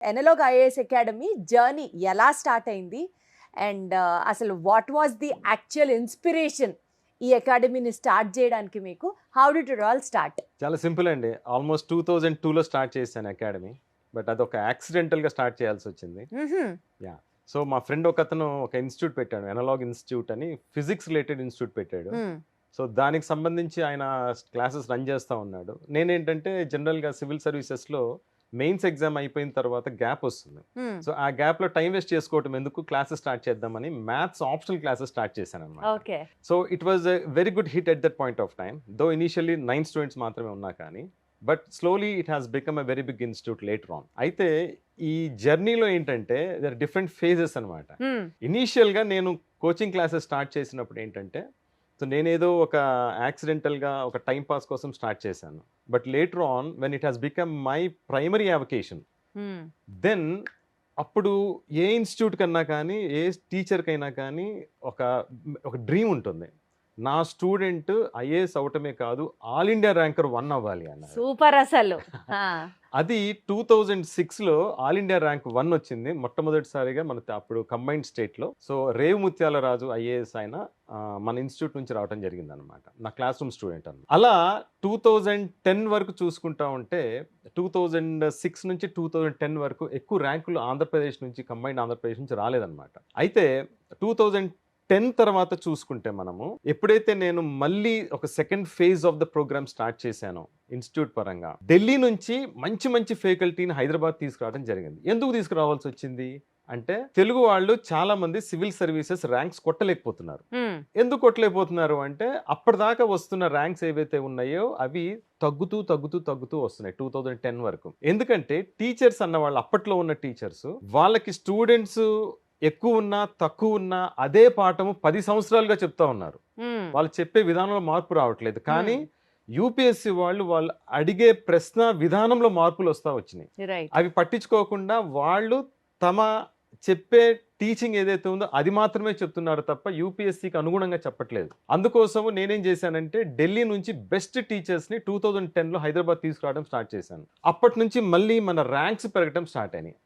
Analogue IAS academy journey ఎలా start అయింది? And అసలు what was the actual inspiration ఈ అకాడమీని స్టార్ట్ చేయడానికి మీకు? How did it all start? చాలా సింపుల్ అండి. ఆల్మోస్ట్ 2002లో స్టార్ట్ చేశాను అకాడమీ. బట్ అదొక యాక్సిడెంటల్‌గా స్టార్ట్ చేయాల్సొచ్చింది. యాహ్! సో, మా ఫ్రెండ్ ఒకతను ఒక ఇన్‌స్టిట్యూట్ పెట్టాడు. ఎనలాగ్ ఇన్‌స్టిట్యూట్ అని ఫిజిక్స్ రిలేటెడ్ ఇన్‌స్టిట్యూట్ పెట్టాడు. సో, దానికి సంబంధించి ఆయన క్లాసెస్ రన్ చేస్తా ఉన్నాడు. నేనేంటంటే జనరల్‌గా సివిల్ సర్వీసెస్‌లో మెయిన్స్ ఎగ్జామ్ అయిపోయిన తర్వాత గ్యాప్ వస్తుంది. సో, ఆ గ్యాప్‌లో టైం వేస్ట్ చేసుకోవటం ఎందుకు, క్లాసెస్ స్టార్ట్ చేద్దామని మ్యాథ్స్ ఆప్షనల్ క్లాసెస్ స్టార్ట్ చేశాననమాట. Okay. So, it was a very good hit at that point of time. Though initially 9 students మాత్రమే ఉన్నా కానీ, but slowly it has become a very big institute later on. అయితే ఈ జర్నీలో ఏంటంటే there are different phases అనమాట. ఇనీషియల్‌గా నేను కోచింగ్ క్లాసెస్ స్టార్ట్ చేసినప్పుడు ఏంటంటే, సో నేనేదో ఒక యాక్సిడెంటల్‌గా ఒక టైమ్ పాస్ కోసం స్టార్ట్ చేశాను. But later on when it has become my primary avocation, then అప్పుడు ఏ ఇన్‌స్టిట్యూట్ కన్నా కానీ, ఏ టీచర్‌కైనా కానీ ఒక ఒక డ్రీమ్ ఉంటుంది. నా స్టూడెంట్ ఐఏఎస్ అవ్వటమే కాదు, ఆల్ ఇండియా ర్యాంకర్ 1 అవ్వాలి అన్నారు. సూపర్ అసలు. అది 2006లో ఆల్ ఇండియా ర్యాంక్ 1 వచ్చింది మొట్టమొదటిసారిగా మన అప్పుడు కంబైన్డ్ స్టేట్లో. సో రేవు ముత్యాలరాజు ఐఏఎస్ ఆయన మన ఇన్స్టిట్యూట్ నుంచి రావడం జరిగింది అనమాట. నా క్లాస్ రూమ్ స్టూడెంట్ అన్న. అలా 2010 వరకు చూసుకుంటా ఉంటే 2006 నుంచి 2010 వరకు ఎక్కువ ర్యాంకులు ఆంధ్రప్రదేశ్ నుంచి, కంబైన్డ్ ఆంధ్రప్రదేశ్ నుంచి రాలేదన్నమాట. అయితే 2010 తర్వాత చూసుకుంటే మనము ఎప్పుడైతే నేను మళ్ళీ ఒక second phase of the programme start చేశానో ఇన్స్టిట్యూట్ పరంగా, ఢిల్లీ నుంచి మంచి మంచి ఫ్యాకల్టీని హైదరాబాద్ తీసుకురావడం జరిగింది. ఎందుకు తీసుకురావాల్సి వచ్చింది అంటే, తెలుగు వాళ్ళు చాలా మంది సివిల్ సర్వీసెస్ ర్యాంక్స్ కొట్టలేకపోతున్నారు. ఎందుకు కొట్టలేకపోతున్నారు అంటే, అప్పటిదాకా వస్తున్న ర్యాంక్స్ ఏవైతే ఉన్నాయో అవి తగ్గుతూ తగ్గుతూ తగ్గుతూ వస్తున్నాయి 2010 వరకు. ఎందుకంటే టీచర్స్ అన్న వాళ్ళు, అప్పట్లో ఉన్న టీచర్స్, వాళ్ళకి స్టూడెంట్స్ ఎక్కువ ఉన్నా తక్కువ ఉన్నా అదే పాఠము 10 సంవత్సరాలుగా చెప్తా ఉన్నారు. వాళ్ళు చెప్పే విధానంలో మార్పు రావట్లేదు. కానీ యూపీఎస్సీ వాళ్ళు అడిగే ప్రశ్న విధానంలో మార్పులు వస్తా వచ్చినాయి. అవి పట్టించుకోకుండా వాళ్ళు తమ చెప్పే టీచింగ్ ఏదైతే ఉందో అది మాత్రమే చెప్తున్నారు తప్ప యూపీఎస్సీకి అనుగుణంగా చెప్పట్లేదు. అందుకోసము నేనేం చేశానంటే, ఢిల్లీ నుంచి బెస్ట్ టీచర్స్ని 2010లో హైదరాబాద్ తీసుకురావడం స్టార్ట్ చేశాను. అప్పటి నుంచి మళ్ళీ మన ర్యాంక్స్ పెరగడం స్టార్ట్ అయినాయి.